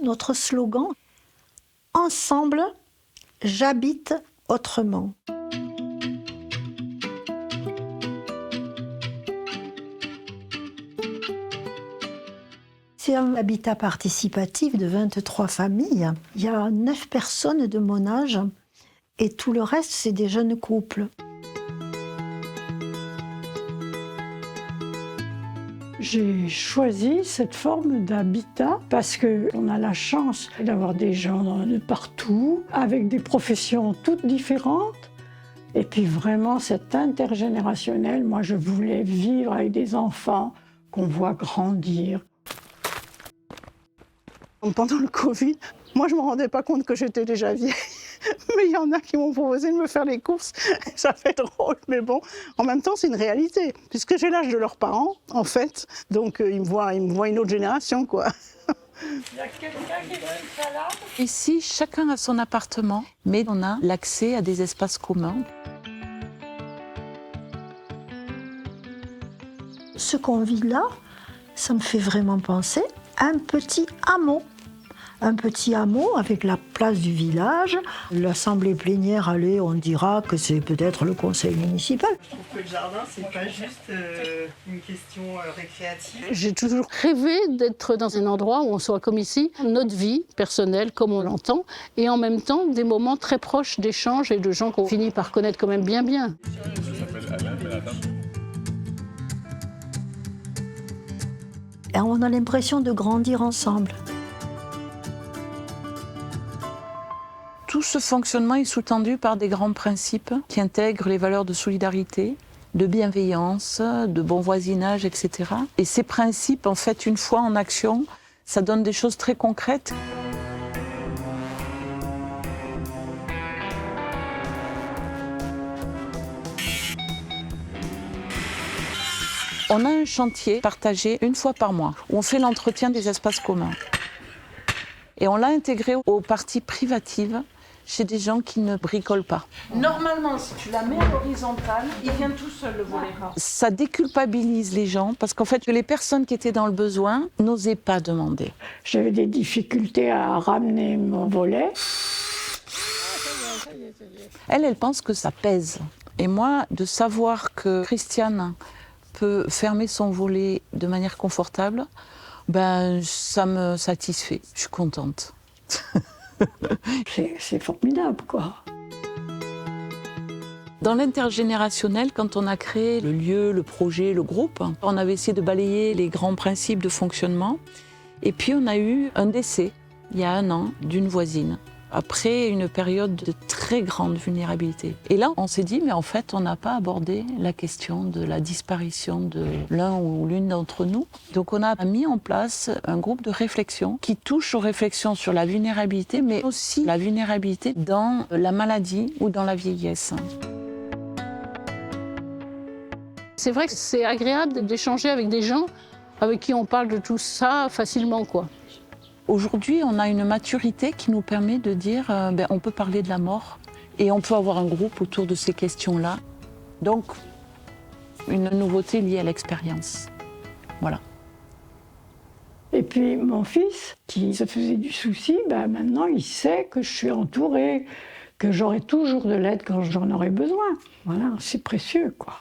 Notre slogan, ensemble, j'habite autrement. C'est un habitat participatif de 23 familles. Il y a 9 personnes de mon âge et tout le reste, c'est des jeunes couples. J'ai choisi cette forme d'habitat parce qu'on a la chance d'avoir des gens de partout, avec des professions toutes différentes. Et puis vraiment, cet intergénérationnel, moi je voulais vivre avec des enfants qu'on voit grandir. Pendant le Covid, moi je ne me rendais pas compte que j'étais déjà vieille. Mais il y en a qui m'ont proposé de me faire les courses. Ça fait drôle, mais bon, en même temps, c'est une réalité. Puisque j'ai l'âge de leurs parents, en fait, donc ils me voient une autre génération, quoi. Il y a quelqu'un qui veut une salade ? Ici, chacun a son appartement, mais on a l'accès à des espaces communs. Ce qu'on vit là, ça me fait vraiment penser à un petit hameau. Un petit hameau avec la place du village. L'assemblée plénière, allez, on dira que c'est peut-être le conseil municipal. Je trouve que le jardin, c'est pas juste une question récréative. J'ai toujours rêvé d'être dans un endroit où on soit comme ici, notre vie personnelle comme on l'entend, et en même temps des moments très proches d'échanges et de gens qu'on finit par connaître quand même bien. Et on a l'impression de grandir ensemble. Tout ce fonctionnement est sous-tendu par des grands principes qui intègrent les valeurs de solidarité, de bienveillance, de bon voisinage, etc. Et ces principes, en fait, une fois en action, ça donne des choses très concrètes. On a un chantier partagé une fois par mois où on fait l'entretien des espaces communs. Et on l'a intégré aux parties privatives chez des gens qui ne bricolent pas. Normalement, si tu la mets à l'horizontale, il vient tout seul le volet. Ça déculpabilise les gens parce qu'en fait, les personnes qui étaient dans le besoin n'osaient pas demander. J'avais des difficultés à ramener mon volet. Elle pense que ça pèse. Et moi, de savoir que Christiane peut fermer son volet de manière confortable, ça me satisfait. Je suis contente. C'est formidable, quoi. Dans l'intergénérationnel, quand on a créé le lieu, le projet, le groupe, on avait essayé de balayer les grands principes de fonctionnement. Et puis on a eu un décès, il y a 1 an, d'une voisine, après une période de très grande vulnérabilité. Et là, on s'est dit, mais en fait, on n'a pas abordé la question de la disparition de l'un ou l'une d'entre nous. Donc on a mis en place un groupe de réflexion qui touche aux réflexions sur la vulnérabilité, mais aussi la vulnérabilité dans la maladie ou dans la vieillesse. C'est vrai que c'est agréable d'échanger avec des gens avec qui on parle de tout ça facilement, quoi. Aujourd'hui, on a une maturité qui nous permet de dire on peut parler de la mort et on peut avoir un groupe autour de ces questions-là. Donc, une nouveauté liée à l'expérience. Voilà. Et puis mon fils, qui se faisait du souci, maintenant il sait que je suis entourée, que j'aurai toujours de l'aide quand j'en aurai besoin. Voilà, c'est précieux, quoi.